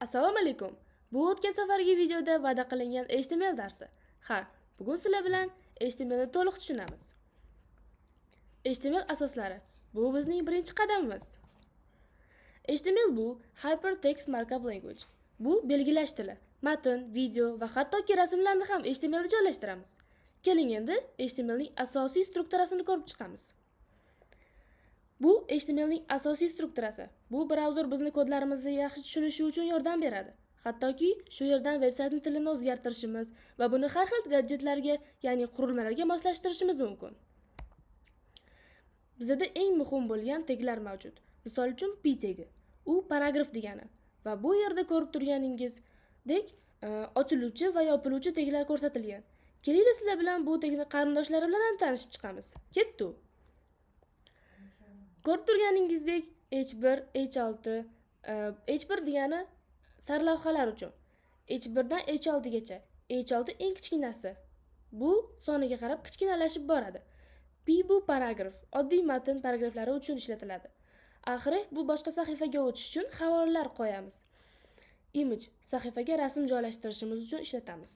Assalomu alaykum. Bu o'tgan safargi videoda va'da qilingan HTML darsi. Bugun sizlar bilan HTML ni to'liq tushunamiz. HTML asoslari. Bu bizning birinchi qadamimiz. HTML bu Hypertext Markup Language. Bu belgilash tili. Matn, video va hattoki rasmlarni ham HTML ga joylashtiramiz. Keling endi HTML ning asosiy strukturasini ko'rib chiqamiz. Bu HTML ning asosiy strukturasi. Bu brauzer bizni kodlarimizni yaxshi tushunishi uchun yordam beradi. Hattoki shu yerdan veb-saytning tilini o'zgartirishimiz va buni har xil gadjetlarga, ya'ni qurilmalarga moslashtirishimiz mumkin. Bizda eng muhim bo'lgan taglar mavjud. Misol uchun p tagi. U paragraf degani va bu yerda ko'rib turganingizdek ochiluvchi va yopiluvchi taglar ko'rsatilgan. Keling sizlar bilan bu tagni qarindoshlari bilan ham tanishib chiqamiz. Ketdi. Ko'rib turganingizdek H1, H6, H1 degani sarlavhalar uchun. H1 dan H6 gacha. H6 eng kichkinasi. Bu soniga qarab kichkinalashib boradi. P bu paragraf. Oddiy matn paragraflari uchun ishlatiladi. Href bu boshqa sahifaga o'tish uchun havolalar qo'yamiz. Image sahifaga rasm joylashtirishimiz uchun ishlatamiz.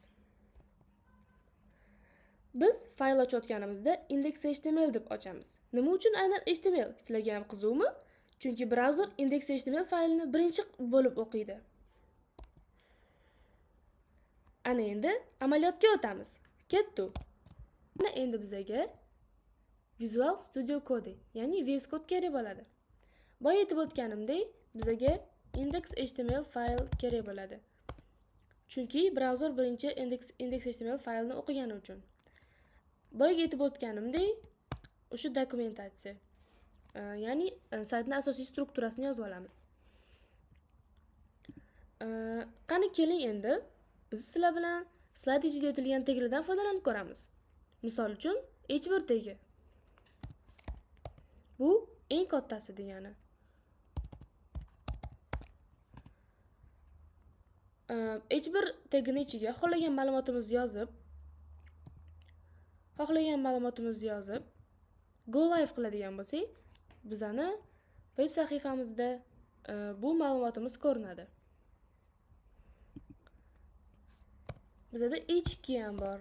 Biz fayl ochayotganimizda index.html deb ochamiz. Nima uchun aynan HTML? Sizlarga ham qiziqmi? Chunki brauzer index.html faylini birinchi bo'lib o'qiydi. Ana endi amaliyotga o'tamiz. Ketdi. Mana endi bizga Visual Studio Code, ya'ni VS Code kerak bo'ladi. Boya aytib o'tganimdek, bizga index.html fayl kerak bo'ladi. Chunki brauzer birinchi index.html faylni o'qigani uchun. Boyaga aytib o'tganimdek, o'sha dokumentatsiya, ya'ni saytning asosiy strukturasini yozib olamiz. Qani keling endi biz sizlar bilan slayd ichida aytilgan taglardan foydalanib ko'ramiz. Misol uchun H1 tagi. Bu eng kattasi degani. H1 tagini ichiga xohlagan ma'lumotimizni yozib, go live qiladigan bo'lsak, bizani web sahifamizda bu ma'lumotimiz ko'rinadi. Bizda H2 ham bor.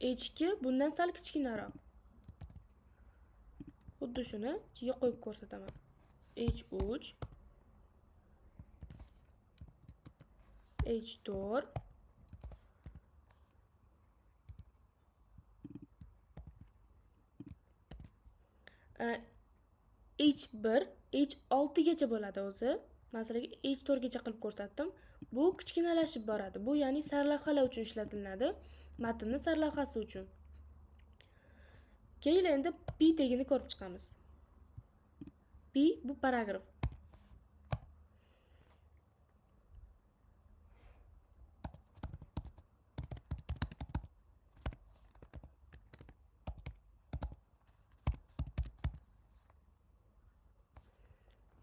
H2 bundan sal kichkinaroq. Xuddi shuni ichiga qo'yib ko'rsataman. H3, H4, H1, H6 gacha bo'ladi o'zi. Masalan, H4 gacha qilib ko'rsatdim. Bu kichkinalashib boradi. Bu ya'ni sarlavhalar uchun ishlatiladi. Matnning sarlavhasi uchun. Keyin endi p tagini ko'rib chiqamiz. P bu paragraf.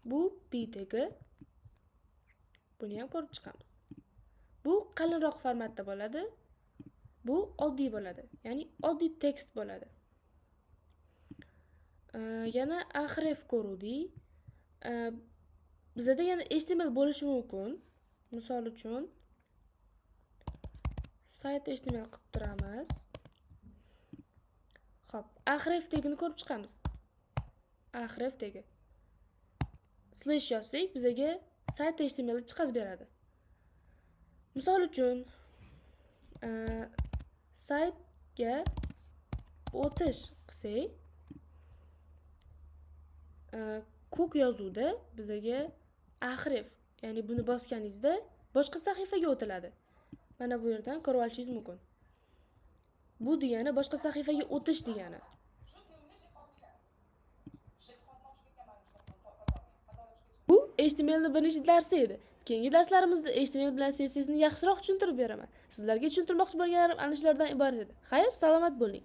Bu p tagi. Buni ham ko'rib chiqamiz. Bu qalinroq formatda bo'ladi. Bu oddiy bo'ladi. Ya'ni oddiy tekst bo'ladi. Yana href ko'ruvdik. Bizda yana HTML bo'lishi mumkin. Misol uchun sayt HTML qilib turamiz. Xo'p, href tagini ko'rib chiqamiz. Href tagi. Slash yozsak, bizga sayt HTML chiqaz beradi. Misol uchun saytga o'tish qilsak, ko'k yozuvda bizga href, ya'ni buni bosganingizda boshqa sahifaga o'tiladi. Mana bu yerdan ko'rib olishingiz mumkin. Bu degani boshqa sahifaga o'tish degani. Bu HTML ning birinchi darsi edi. Keyingi darslarimizda HTML bilan CSS ni yaxshiroq tushuntirib beraman. Sizlarga tushuntirmoqchi bo'lganlarim ana shulardan iborat edi. Xayr, salomat bo'ling.